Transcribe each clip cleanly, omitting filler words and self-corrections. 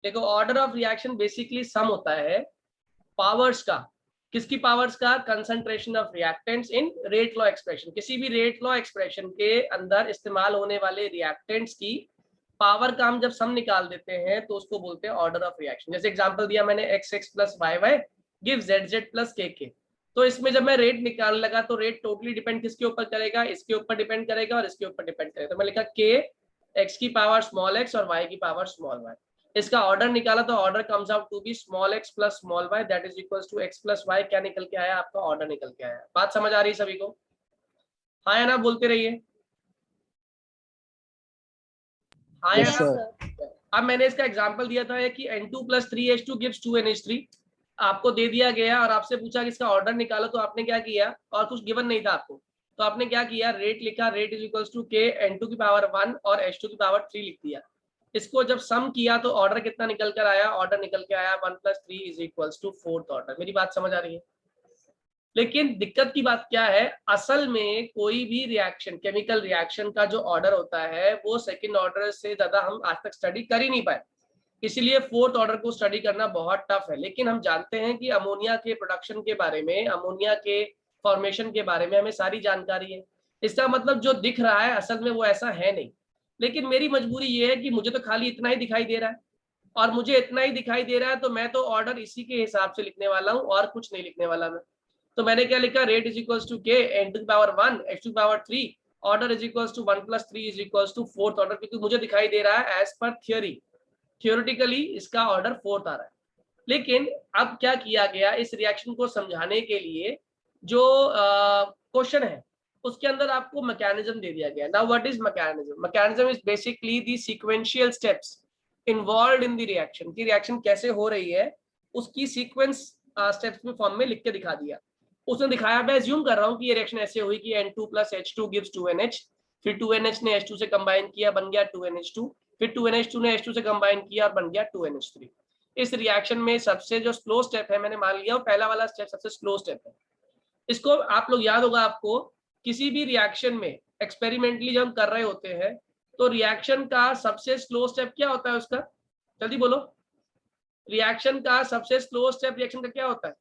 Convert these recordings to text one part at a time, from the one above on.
देखो order of reaction basically some होता है पावर्स का। किसकी पावर्स का? Concentration of reactants in rate law expression. किसी भी रेट लॉ एक्सप्रेशन के अंदर इस्तेमाल होने वाले रिएक्टेंट्स की पावर का हम जब सम निकाल देते हैं तो उसको बोलते हैं ऑर्डर ऑफ रिएक्शन। जैसे एग्जांपल दिया मैंने x plus y give z plus k। तो इसमें जब मैं रेट निकालने लगा तो रेट टोटली डिपेंड किसके ऊपर करेगा? इसके ऊपर डिपेंड करेगा और इसके ऊपर डिपेंड करेगा। तो मैं लिखा k x की पावर स्मॉल x और y की पावर स्मॉल y। इसका ऑर्डर निकाला तो order comes out to be small x plus small y that is equals to x plus y। क्या निकल के आया? आपका ऑर्डर निकल के आया। बात समझ आ रही है सभी को? हाँ या ना बोलते रहिए, हाँ या ना। अब मैंने इसका एग्जांपल दिया था कि N2 plus 3H2 gives 2NH3 आपको दे दिया गया और आपसे पूछा कि इसका ऑर्डर निकालो, तो आपने क्या किया? और कुछ गिवन नहीं था आपको, तो आपने क्या किया? रेट लिखा, rate is equals to k N2 की पावर 1 और H2 की पावर 3 लिख दिया। इसको जब सम किया तो ऑर्डर कितना निकल कर आया? ऑर्डर निकल के आया 1 plus 3 is equals to 4th order. मेरी बात समझ आ रही है? लेकिन दिक्कत की बात क्या है, असल में कोई भी रिएक्शन, केमिकल रिएक्शन का जो ऑर्डर होता है वो सेकंड ऑर्डर से ज्यादा हम आज तक स्टडी कर ही नहीं पाए, इसलिए 4th ऑर्डर को स्टडी करना बहुत टफ है। लेकिन हम जानते हैं कि अमोनिया के प्रोडक्शन के बारे में, अमोनिया के फॉर्मेशन के बारे में हमें सारी जानकारी है। इसका मतलब जो दिख रहा है असल में वो ऐसा है नहीं। लेकिन मेरी मजबूरी ये है कि मुझे तो खाली इतना ही दिखाई दे रहा है, और मुझे इतना ही दिखाई दे रहा है तो मैं तो ऑर्डर इसी के हिसाब से लिखने वाला हूँ और कुछ नहीं लिखने वाला मैं। तो मैंने क्या लिखा? रेट इज इक्वल्स टू के N2 की पावर 1 H2 की power 3 order is equals to 1 plus 3 is equals to 4th order, क्योंकि मुझे दिखाई दे रहा है एज पर थियोरी, थियोरेटिकली इसका ऑर्डर 4th आ रहा है। लेकिन अब क्या किया गया, इस रिएक्शन को समझाने के लिए जो क्वेश्चन है उसके अंदर आपको मैकेनिज्म दे दिया गया। Now what is mechanism? Mechanism is basically the sequential steps involved in the reaction. की रिएक्शन कैसे हो रही है उसकी सीक्वेंस स्टेप्स में फॉर्म में लिख के दिखा दिया। उसने दिखाया, मैं एज्यूम कर रहा हूँ कि ये रिएक्शन ऐसे हुई कि N2 plus H2 gives 2NH, फिर 2NH ने H2 से कंबाइन किया, बन गया 2NH2, फिर 2NH2 ने H2 से कंबाइन किया और बन गया 2NH3। इस रिएक्शन में सबसे जो स्लो स्टेप है, मैंने मान लिया पहला वाला स्टेप सबसे स्लो स्टेप है। इसको आप लोग याद होगा आपको, किसी भी रिएक्शन में एक्सपेरिमेंटली जब हम कर रहे होते हैं तो रिएक्शन का सबसे स्लो स्टेप क्या होता है उसका? जल्दी बोलो, रिएक्शन का सबसे स्लो स्टेप रिएक्शन का क्या होता है?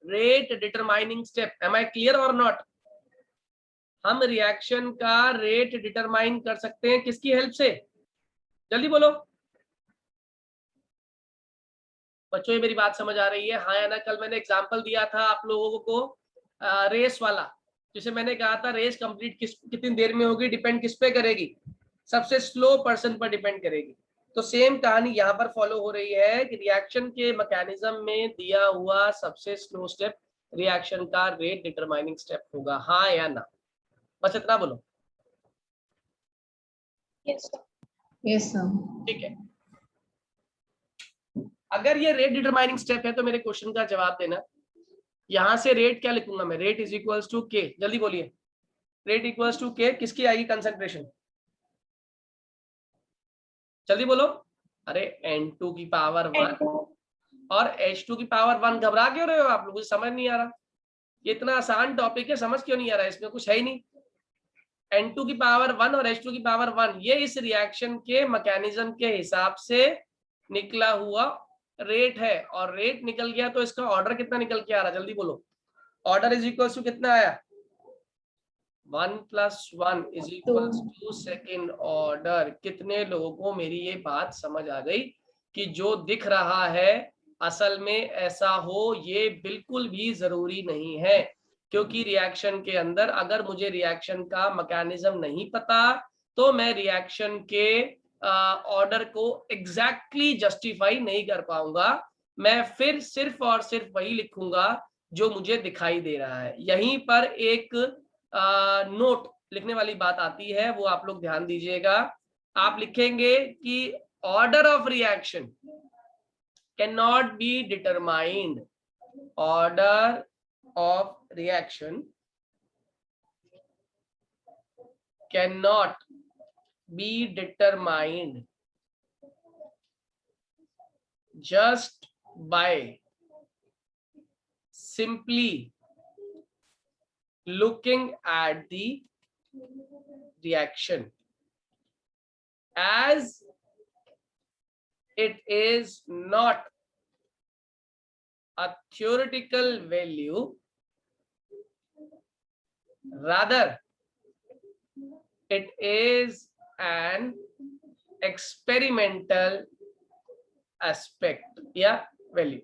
Rate determining step. Am I clear और नॉट? हम रिएक्शन का रेट डिटरमाइन कर सकते हैं किसकी हेल्प से? जल्दी बोलो बच्चों, ये मेरी बात समझ आ रही है? हाँ या ना? कल मैंने एग्जांपल दिया था आप लोगों को रेस वाला, जिसे मैंने कहा था रेस कंप्लीट कितनी देर में होगी, डिपेंड किस पे करेगी? सबसे स्लो पर्सन पर डिपेंड करेगी। तो सेम कहानी यहाँ पर फॉलो हो रही है कि रिएक्शन के मैकेनिज्म में दिया हुआ सबसे स्लो स्टेप रिएक्शन का रेट डिटरमाइनिंग स्टेप होगा। हाँ या ना? बस इतना बोलो। Yes sir. ठीक है, अगर ये रेट डिटरमाइनिंग स्टेप है तो मेरे क्वेश्चन का जवाब देना। यहां से रेट क्या लिखूंगा मैं? रेट इज इक्वल्स टू के, जल्दी बोलिए। रेट इक्वल्स टू के, किसकी आएगी कंसंट्रेशन? जल्दी बोलो। अरे N2 की पावर 1 और H2 की पावर 1। घबरा क्यों रहे हो आप लोग? मुझे समझ नहीं आ रहा, ये इतना आसान टॉपिक है, समझ क्यों नहीं आ रहा? इसमें कुछ है ही नहीं। N2 की पावर 1 और H2 की पावर 1 ये इस रिएक्शन के मैकेनिज्म के हिसाब से निकला हुआ रेट है, और रेट निकल गया तो इसका ऑर्डर कितना निकल के आ रहा? जल्दी बोलो। ऑर्डर इज इक्वल टू कितना आया? 1 plus 1 is equal to second order. कितने लोगों को मेरी ये बात समझ आ गई कि जो दिख रहा है असल में ऐसा हो ये बिल्कुल भी जरूरी नहीं है? क्योंकि रिएक्शन के अंदर अगर मुझे रिएक्शन का मैकेनिज्म नहीं पता तो मैं रिएक्शन के ऑर्डर को एग्जैक्टली जस्टिफाई नहीं कर पाऊंगा। मैं फिर सिर्फ और सिर्फ वही लिखूंगा जो मुझे दिखाई दे रहा है। यहीं पर एक नोट लिखने वाली बात आती है, वो आप लोग ध्यान दीजिएगा। आप लिखेंगे कि order of reaction can not be determined, order of reaction can not be determined just by simply looking at the reaction, as it is not a theoretical value, rather it is an experimental aspect या value.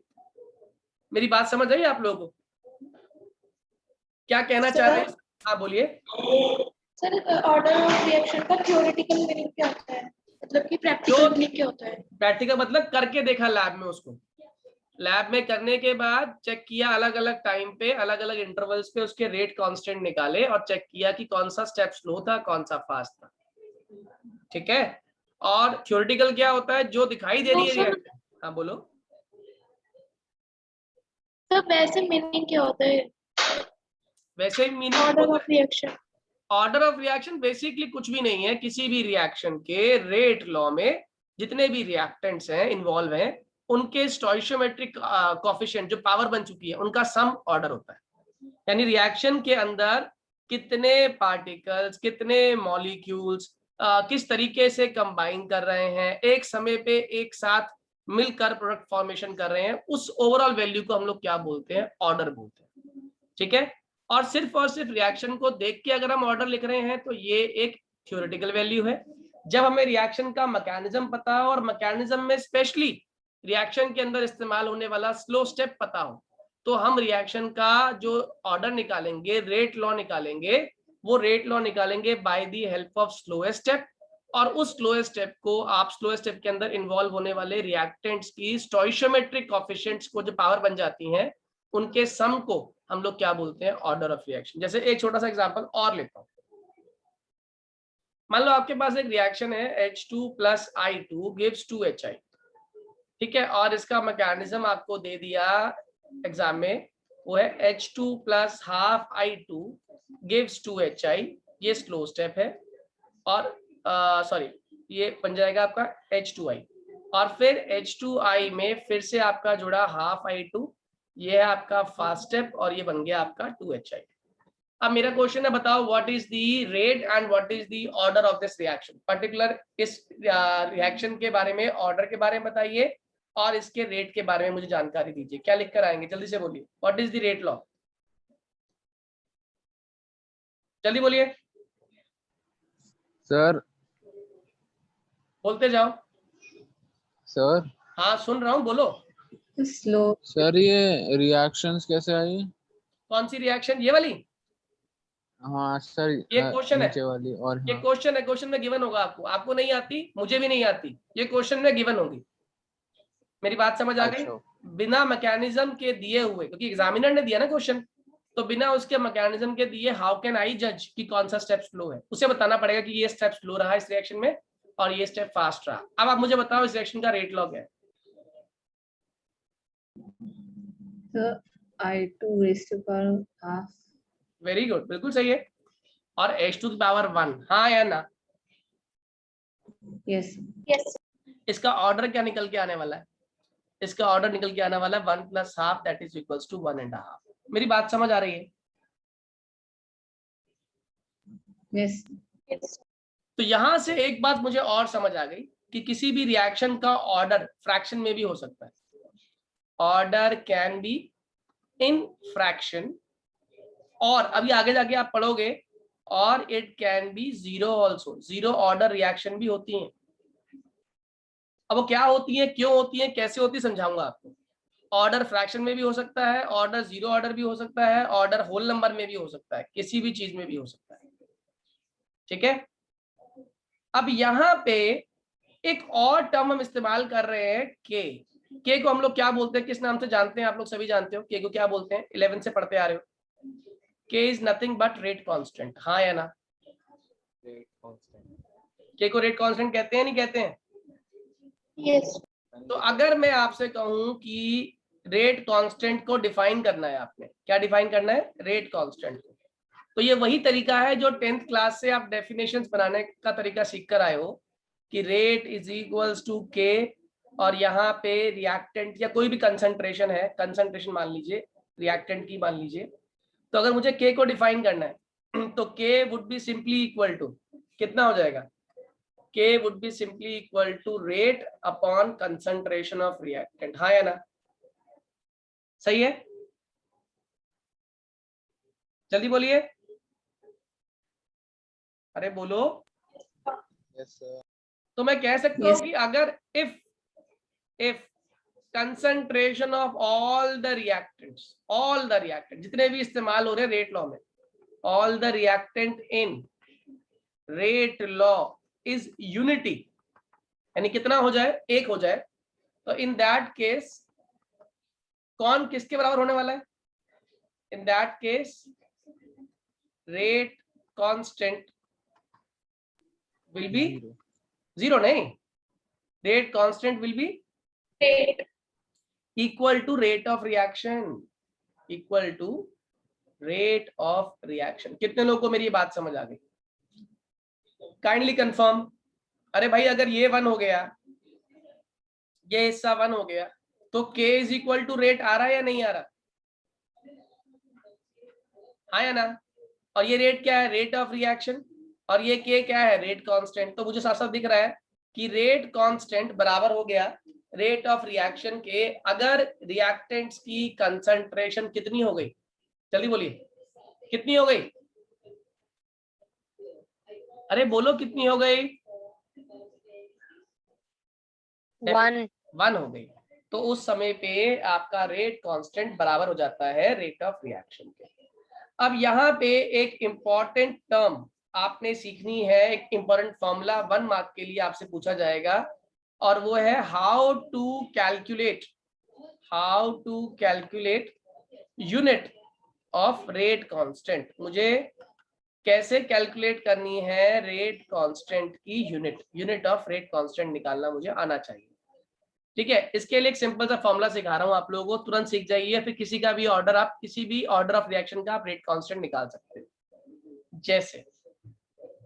मेरी बात समझ आई आप लोगों को? क्या कहना चाह रहे हैं? हाँ बोलिए सर। ऑर्डर ऑफ रिएक्शन का थ्योरेटिकल मीनिंग क्या होता है, मतलब कि प्रैक्टिकल मीनिंग क्या होता है? प्रैक्टिकल मतलब करके देखा लैब में, उसको लैब में करने के बाद चेक किया अलग अलग टाइम पे अलग अलग इंटरवल्स पे, उसके रेट कांस्टेंट निकाले और चेक किया कि कौन सा स्टेप स्लो था कौन सा फास्ट था। ठीक है। और थ्योरेटिकल क्या होता है? जो दिखाई दे रही है रिएक्शन। हाँ बोलो सर, वैसे मीनिंग क्या होता है? वैसे meaning order of reaction. Order of reaction basically कुछ भी नहीं है, किसी भी रिएक्शन के रेट लॉ में जितने भी रिएक्टेंट्स हैं इन्वॉल्व हैं उनके स्टोइशियोमेट्रिक कोएफिशिएंट जो पावर बन चुकी है उनका सम ऑर्डर होता है। यानी रिएक्शन के अंदर कितने पार्टिकल्स कितने मॉलिक्यूल्स किस तरीके से कंबाइन कर रहे हैं, एक समय पे एक साथ मिलकर प्रोडक्ट फॉर्मेशन कर रहे हैं, उस ओवरऑल वैल्यू को हम लोग क्या बोलते हैं? ऑर्डर बोलते हैं। ठीक है। और सिर्फ रिएक्शन को देख के अगर हम ऑर्डर लिख रहे हैं तो ये एक थ्योरेटिकल वैल्यू है। जब हमें रिएक्शन का मैकेनिज्म पता हो और मैकेनिज्म में स्पेशली रिएक्शन के अंदर इस्तेमाल होने वाला स्लो स्टेप पता हो तो हम रिएक्शन का जो ऑर्डर निकालेंगे, रेट लॉ निकालेंगे, वो रेट लॉ निकालेंगे by the help of slowest step. और उस स्लोएस्ट स्टेप को आप स्लोएस्ट स्टेप के अंदर इन्वॉल्व होने वाले रिएक्टेंट्स की स्टोइशियोमेट्रिक कोएफिशिएंट्स को जो पावर बन जाती हैं उनके सम को हम लोग क्या बोलते हैं? Order of reaction. जैसे एक छोटा सा एग्जांपल और लेता हूं। मान लो आपके पास एक रिएक्शन है H2 + I2 gives 2HI। ठीक है। और इसका मैकेनिज्म आपको दे दिया एग्जाम में, वो है H2 + ½ I2 gives 2HI। ये स्लो स्टेप है। और सॉरी ये बन जाएगा आपका H2I। और फिर H2I में फिर से आपका जुड़ा ½ I2, ये है आपका फास्ट स्टेप और ये बन गया आपका 2HI। अब मेरा क्वेश्चन है, बताओ what is the rate and what is the order of this reaction. Particular इस रिएक्शन के बारे में, ऑर्डर के बारे में बताइए और इसके रेट के बारे में मुझे जानकारी दीजिए। क्या लिख कर आएंगे? जल्दी से बोलिए। What is the rate law? जल्दी बोलिए सर। बोलते जाओ सर। हाँ सुन रहा हूँ, बोलो। स्लो। सर ये रिएक्शंस कैसे आई? कौन सी रिएक्शन? ये वाली? हाँ सर, ये क्वेश्चन है, नीचे वाली। और ये हाँ क्वेश्चन है, क्वेश्चन में गिवन होगा आपको। आपको नहीं आती, मुझे भी नहीं आती, ये क्वेश्चन में गिवन होगी। मेरी बात समझ आ गई? अच्छा। बिना मैकेनिज्म के दिए हुए, क्योंकि एग्जामिनर ने दिया ना क्वेश्चन, तो बिना उसके मैकेनिज्म के दिए हाउ कैन आई जज कि कौन सा स्टेप स्लो है? उसे बताना पड़ेगा कि ये स्टेप स्लो रहा इस रिएक्शन में और ये स्टेप फास्ट रहा। अब आप मुझे बताओ इस रिएक्शन का रेट लॉ क्या है? I2 raised to power ½ very good, बिल्कुल सही है। और H2 की पावर 1, हाँ या ना? Yes yes. इसका ऑर्डर क्या निकल के आने वाला है? इसका ऑर्डर निकल के आने वाला है 1 + ½ दैट इज इक्वल्स टू 1.5। मेरी बात समझ आ रही है? यस। तो यहां से एक बात मुझे और समझ आ गई कि किसी भी रिएक्शन का ऑर्डर फ्रैक्शन में भी हो सकता है। Order can be in fraction, और अभी आगे जाके आप पढ़ोगे, और it can be zero also. Zero order reaction भी होती हैं। अब वो क्या होती है, क्यों होती है, कैसे होती है, समझाऊंगा आपको। ऑर्डर फ्रैक्शन में भी हो सकता है, ऑर्डर जीरो ऑर्डर भी हो सकता है, ऑर्डर होल नंबर में भी हो सकता है, किसी भी चीज में भी हो सकता है। ठीक है। अब यहाँ पे एक और टर्म हम इस्तेमाल कर रहे हैं, के को हम लोग क्या बोलते हैं, किस नाम से जानते हैं? आप लोग सभी जानते हो के को क्या बोलते हैं, 11 से पढ़ते आ रहे हो। के is nothing but rate constant, हाँ या ना? के को रेट कांस्टेंट कहते हैं, नहीं कहते हैं? यस। तो अगर मैं आपसे कहूं कि रेट कांस्टेंट को डिफाइन करना है, आपने क्या डिफाइन करना है? रेट कांस्टेंट को। तो ये वही तरीका है जो 10th क्लास से आप डेफिनेशंस बनाने का तरीका सीख कर आए हो कि रेट इज इक्वल्स टू के, और यहाँ पे रिएक्टेंट या कोई भी कंसंट्रेशन है, कंसंट्रेशन मान लीजिए, रिएक्टेंट की मान लीजिए। तो अगर मुझे के को डिफाइन करना है तो K would be simply equal to कितना हो जाएगा? K would be simply equal to rate upon concentration of reactant. हाँ या ना? सही है? जल्दी बोलिए, अरे बोलो। Yes sir. तो मैं कह सकता हूं कि अगर if concentration of all the reactant जितने भी इस्तेमाल हो रहे हैं रेट लॉ में, all the reactant in rate law is unity, यानी कितना हो जाए, एक हो जाए, तो in that case कौन किसके बराबर होने वाला है? In that case rate constant will be zero, नहीं, rate constant will be equal to rate of reaction, equal to rate of reaction. कितने लोगों को मेरी ये बात समझ आ गई? Kindly confirm. अरे भाई अगर ये 1 हो गया, ये हिस्सा 1 हो गया, तो K is equal to rate आ रहा है या नहीं आ रहा? हाँ या ना? और ये रेट क्या है? Rate of reaction. और ये K क्या है? Rate constant. तो मुझे साफ साफ दिख रहा है कि रेट कांस्टेंट बराबर हो गया रेट ऑफ रिएक्शन के, अगर रिएक्टेंट्स की कंसंट्रेशन कितनी हो गई? जल्दी बोलिए, कितनी हो गई? अरे बोलो कितनी हो गई? 1 हो गई। तो उस समय पे आपका रेट कांस्टेंट बराबर हो जाता है रेट ऑफ रिएक्शन के। अब यहाँ पे एक इंपॉर्टेंट टर्म आपने सीखनी है, एक इंपॉर्टेंट फॉर्मूला 1 मार्क के लिए आपसे पूछा जाएगा, और वो है how to calculate unit of rate constant. मुझे कैसे कैलकुलेट करनी है रेट कांस्टेंट की यूनिट ऑफ रेट कांस्टेंट निकालना मुझे आना चाहिए। ठीक है, इसके लिए एक सिंपल सा फॉर्मूला सिखा रहा हूं आप लोगों को, तुरंत सीख जाइए, फिर किसी का भी ऑर्डर, आप किसी भी ऑर्डर ऑफ रिएक्शन का आप रेट कांस्टेंट निकाल सकते हैं। जैसे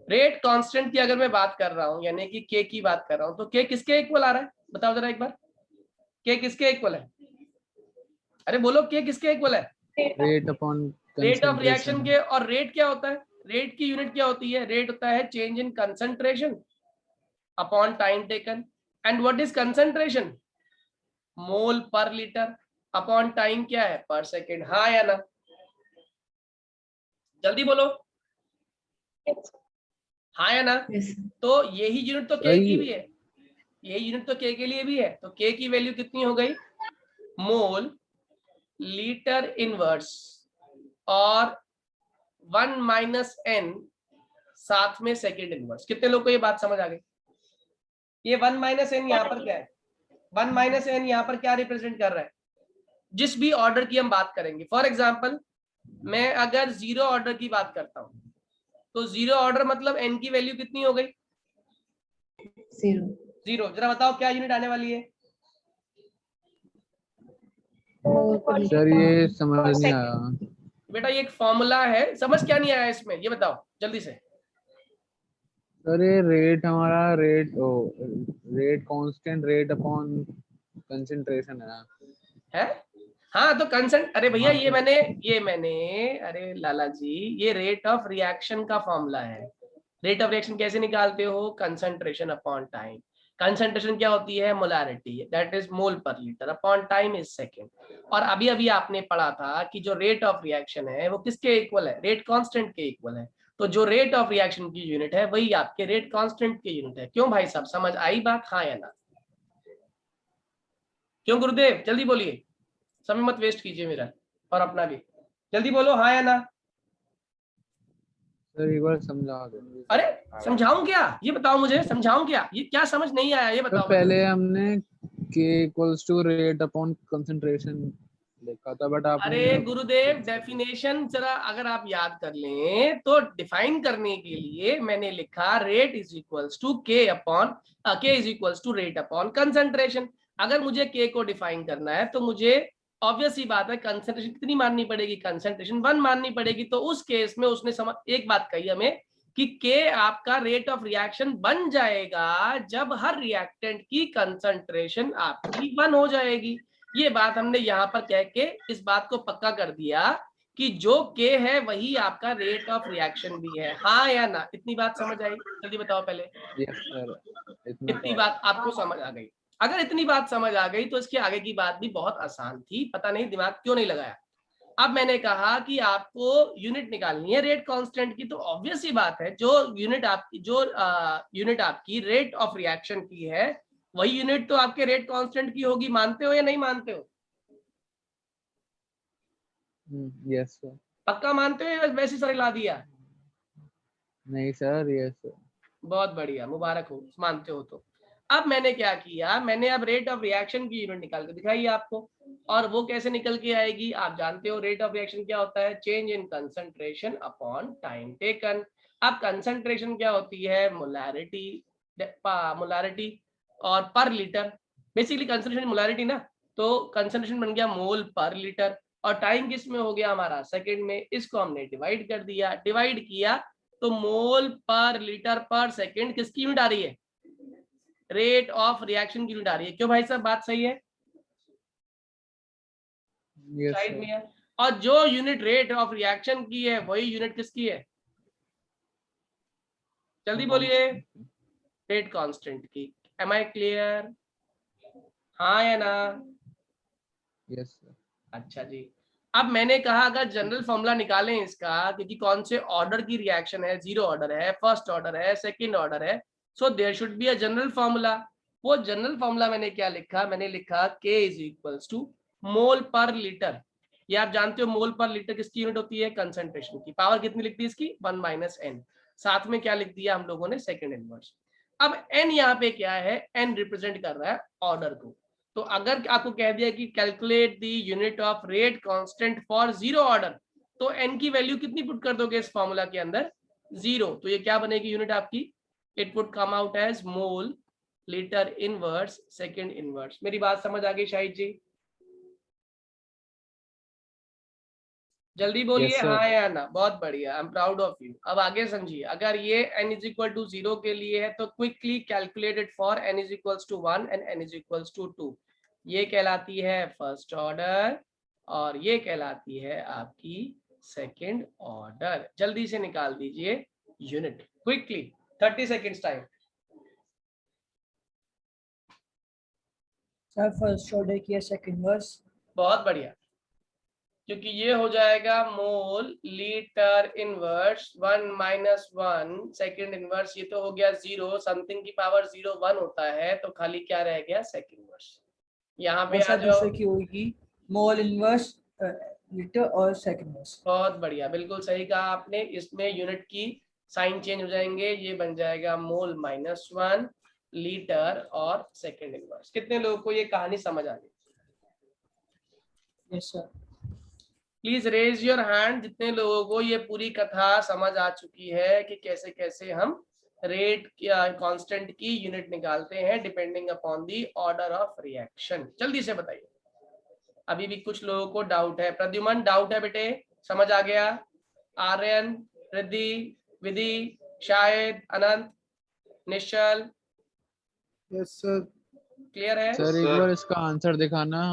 रेट कांस्टेंट की अगर मैं बात कर रहा हूं, यानी कि K की बात कर रहा हूं, तो K किसके इक्वल आ रहा है? बताओ जरा एक बार, K किसके इक्वल है? अरे बोलो, K किसके इक्वल है? Rate upon rate of reaction के। और रेट क्या होता है? रेट की यूनिट क्या होती है? रेट होता है change in concentration upon time taken. And what is concentration? Mole per litre upon time क्या है? पर सेकेंड। हाँ या ना? जल्दी बोलो, हाँ या ना? तो यही यूनिट तो K की भी है, यही यूनिट तो K के लिए भी है। तो K की वैल्यू कितनी हो गई? मोल लीटर इनवर्स और 1 माइनस n साथ में सेकेंड इनवर्स। कितने लोग को ये बात समझ आ गई? ये 1 माइनस n यहाँ पर क्या है? 1 माइनस n यहाँ पर क्या रिप्रेजेंट कर रहा है? जिस भी ऑर्डर की हम बात करेंगे, फॉर एग्जाम्पल मैं अगर 0 ऑर्डर की बात करता हूं, तो 0 ऑर्डर मतलब n की वैल्यू कितनी हो गई? 0। जरा बताओ क्या यूनिट आने वाली है? सर ये समझ नहीं आया। बेटा ये एक फॉर्मूला है, समझ क्या नहीं आया इसमें, ये बताओ जल्दी से। सर ये रेट हमारा rate constant rate upon concentration है। हाँ तो कंसेंट, अरे भैया ये मैंने अरे लाला जी, ये रेट ऑफ रिएक्शन का फॉर्मूला है। रेट ऑफ रिएक्शन कैसे निकालते हो? Concentration upon time. कंसंट्रेशन क्या होती है? Molarity, that is mole per litre, upon time is second. और अभी अभी आपने पढ़ा था कि जो रेट ऑफ रिएक्शन है वो किसके इक्वल है? रेट कांस्टेंट के इक्वल है। तो जो रेट ऑफ रिएक्शन की यूनिट है वही आपके रेट कांस्टेंट की यूनिट है। क्यों भाई साहब, समझ आई बात? हाँ या ना? क्यों गुरुदेव? जल्दी बोलिए, समय मत वेस्ट कीजिए मेरा और अपना भी। जल्दी बोलो, हाँ या ना? सर एक बार समझा दो। अरे समझाऊं क्या? ये बताओ मुझे, समझाऊं क्या? ये क्या समझ नहीं आया, ये बताओ। तो पहले हमने K equals to rate upon concentration लिखा था, बट आपने अरे गुरुदेव, डेफिनेशन जरा अगर आप याद कर लें तो डिफाइन करने के लिए मैंने लिखा rate is equals to K is equals to rate upon concentration. अगर मुझे K को डिफाइन करना है तो मुझे ऑब्वियस ही बात है कंसंट्रेशन कितनी माननी पड़ेगी? कंसंट्रेशन 1 माननी पड़ेगी। तो उस केस में उसने एक बात कही हमें कि K आपका रेट ऑफ रिएक्शन बन जाएगा जब हर रिएक्टेंट की कंसंट्रेशन आपकी 1 हो जाएगी। ये बात हमने यहाँ पर कह के इस बात को पक्का कर दिया कि जो K है वही आपका रेट ऑफ रिएक्शन भी है, हाँ या ना? इतनी बात समझ आई? जल्दी बताओ पहले। यस सर, इतना इतनी तो बात आपको समझ आ गई? अगर इतनी बात समझ आ गई तो इसके आगे की बात भी बहुत आसान थी, पता नहीं दिमाग क्यों नहीं लगाया। अब मैंने कहा कि आपको यूनिट निकालनी है रेट कांस्टेंट की, तो ऑब्वियस सी बात है जो यूनिट आपकी रेट ऑफ रिएक्शन की है वही यूनिट तो आपके रेट कांस्टेंट की होगी। मानते हो या नहीं मानते हो? Yes sir. पक्का मानते हो या वैसे सर ला दिया? नहीं सर, यस सर। बहुत बढ़िया, मुबारक हो, मानते हो तो। अब मैंने क्या किया, मैंने अब रेट ऑफ रिएक्शन की यूनिट निकाल के दिखाई आपको, और वो कैसे निकल के आएगी आप जानते हो। रेट ऑफ रिएक्शन क्या होता है? Change in concentration upon time taken. अब कंसंट्रेशन क्या होती है? मोलैरिटी और पर लीटर। बेसिकली कंसंट्रेशन मोलैरिटी ना, तो कंसंट्रेशन बन गया मोल पर लीटर, और टाइम किस में हो गया हमारा? सेकंड में। इसको हमने डिवाइड कर दिया, डिवाइड किया तो मोल पर लीटर पर सेकंड किसकी यूनिट आ रही है? रेट ऑफ रिएक्शन की यूनिट आ रही है। क्यों भाई साहब, बात सही है? यस साइड में सर। है। और जो यूनिट रेट ऑफ रिएक्शन की है वही यूनिट किसकी है? जल्दी बोलिए। रेट कांस्टेंट की। Am I clear? हाँ या ना? Yes sir. अच्छा जी। अब मैंने कहा अगर जनरल फॉर्मूला निकालें इसका, क्योंकि कौन से ऑर्डर की रिएक्शन है, जीरो ऑर्डर है, फर्स्ट ऑर्डर है, सेकंड ऑर्डर है, so there should be a general formula. वो जनरल फॉर्मूला मैंने क्या लिखा? मैंने लिखा K is equals to mole per litre. ये आप जानते हो मोल पर लीटर किसकी यूनिट होती है? कंसंट्रेशन की। पावर कितनी लिख दी इसकी? 1 - n। साथ में क्या लिख दिया हम लोगों ने? Second inverse. अब n यहाँ पे क्या है? n रिप्रेजेंट कर रहा है ऑर्डर को। तो अगर आपको कह दिया कि calculate the unit of rate constant for zero order, तो n की वैल्यू कितनी पुट कर दोगे इस फॉर्मूला के अंदर? 0। तो ये क्या बनेगी यूनिट आपकी? It would come out as mole litre inverse second inverse. मेरी बात समझ आ गई शाहिद जी? जल्दी बोलिए यस सर। हाँ या ना। बहुत बढ़िया, I am proud of you. अब आगे समझिए, अगर ये n इज इक्वल टू 0 के लिए है तो quickly calculated for n is equals to 1 and n is equals to 2। ये कहलाती है फर्स्ट ऑर्डर और ये कहलाती है आपकी सेकंड ऑर्डर। जल्दी से निकाल दीजिए unit quickly, 30 seconds time. Sir first order किया सेकंड वर्स। बहुत बढ़िया, क्योंकि ये हो जाएगा मोल लीटर इनवर्स 1 - 1 सेकंड इनवर्स। ये तो हो गया 0, समथिंग की पावर 0 1 होता है, तो खाली क्या रह गया? Second inverse. यहाँ पे आ सर जाओ। दूसरे की होगी मोल इनवर्स लीटर और सेकंड वर्स। बहुत बढ़िया, बिल्कुल सही कहा आपने। इसमें यूनिट की साइन चेंज हो जाएंगे, ये बन जाएगा मोल -1 लीटर और सेकंड इनवर्स। कितने लोगों को ये कहानी समझ आ गई? Yes sir. Please raise your hand जितने लोगों को ये पूरी कथा समझ आ चुकी है कि कैसे कैसे हम रेट कांस्टेंट की यूनिट निकालते हैं depending upon the order of reaction. जल्दी से बताइए। अभी भी कुछ लोगों को डाउट है। प्रद्युमन डाउट है बेटे? समझ आ गया? आर्यन, रिद्धि, विधि, शायद, अनंत, निश्चल, यस सर। क्लियर है? सर एक बार इसका आंसर दिखाना,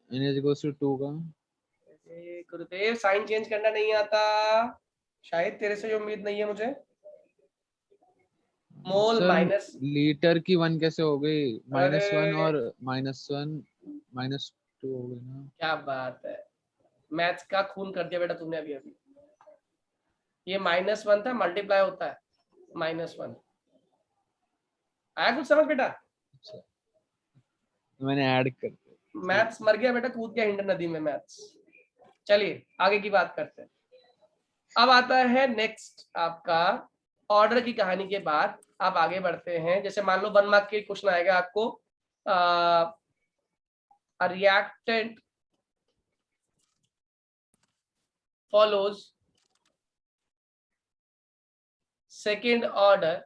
n इज इक्वल टू 2 का। गुरुदेव साइन चेंज करना नहीं आता, शायद तेरे से उम्मीद नहीं है मुझे। मोल सर माइनस, लीटर की 1 कैसे हो गई? अरे -1 और -1 -2 हो गई ना। क्या बात है, मैथ्स का खून कर दिया बेटा तूने अभी अभी। ये -1 था, मल्टीप्लाई होता है -1। आया कुछ समझ बेटा? मैंने ऐड कर दिया। मैथ्स मर गया बेटा, कूद गया हिंडन नदी में मैथ्स। चलिए आगे की बात करते हैं। अब आता है नेक्स्ट आपका ऑर्डर की कहानी के बाद आप आगे बढ़ते हैं। जैसे मान लो 1 मार्क के क्वेश्चन आएगा आपको, reactant follows second order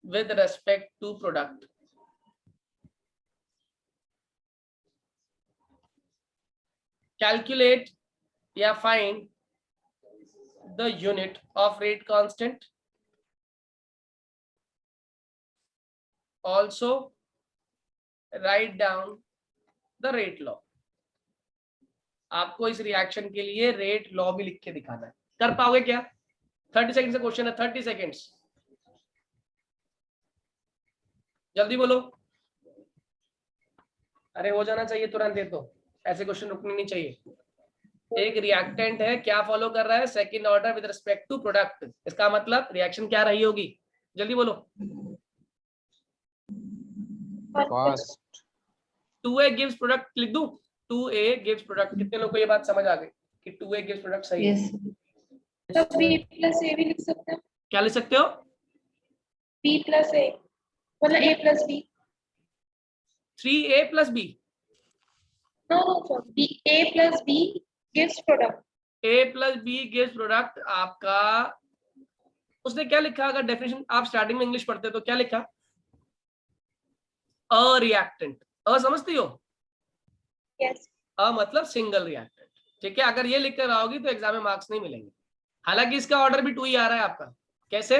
with respect to product. Calculate या find the unit of rate constant. Also write down the rate law. आपको इस रिएक्शन के लिए रेट लॉ भी लिख के दिखाना है। कर पाओगे क्या? 30 सेकंड से क्वेश्चन है, 30 सेकंड्स, जल्दी बोलो। अरे हो जाना चाहिए तुरंत, ये तो ऐसे क्वेश्चन रुकने नहीं चाहिए। एक रिएक्टेंट है, क्या फॉलो कर रहा है? Second order with respect to product. इसका मतलब रिएक्शन क्या रही होगी? जल्दी बोलो। फास्ट 2A गिव्स प्रोडक्ट लिख दूं? 2A gives product. कितने लोगों को ये बात समझ आ गई कि 2A गिव्स प्रोडक्ट सही है? तो B plus A भी लिख सकते हैं। क्या लिख सकते हो? B plus A मतलब A plus B। 3A plus B। No, sir. A plus B gives product. A plus B gives product. आपका उसने क्या लिखा? अगर डेफिनेशन आप स्टार्टिंग में इंग्लिश पढ़ते तो क्या लिखा? A reactant. अ समझती हो? Yes. अ मतलब सिंगल रिएक्टेंट। ठीक है, अगर ये लिख कर आओगी तो एग्जाम में मार्क्स नहीं मिलेंगे। हालांकि इसका ऑर्डर भी 2 ही आ रहा है आपका। कैसे?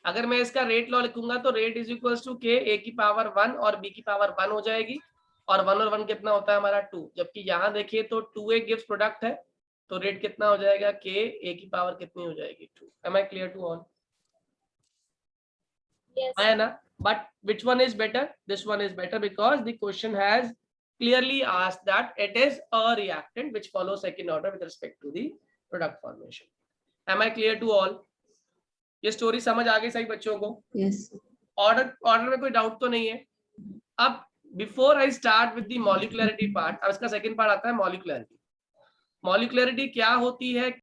अगर मैं इसका रेट लॉ लिखूंगा तो रेट इज इक्वल्स टू के ए की पावर 1 और बी की पावर 1 हो जाएगी, और 1 और 1 कितना होता है हमारा 2। जबकि यहाँ देखिए तो 2A गिव्स प्रोडक्ट है, तो रेट कितना हो जाएगा? के ए की पावर कितनी हो जाएगी? 2। Am I clear to all? Yes. है ना? But which one is better? This one is better because the question has clearly asked that it is a reactant which follows second order with respect to the product formation. Am I clear to all? ये story समझ आ गई सही बच्चों को? Yes. Order में कोई doubt तो नहीं है? अब before I start with the molecularity part, अब इसका सेकंड पार्ट आता है मॉलिक्युलरिटी। मॉलिक्युलरिटी क्या होती है?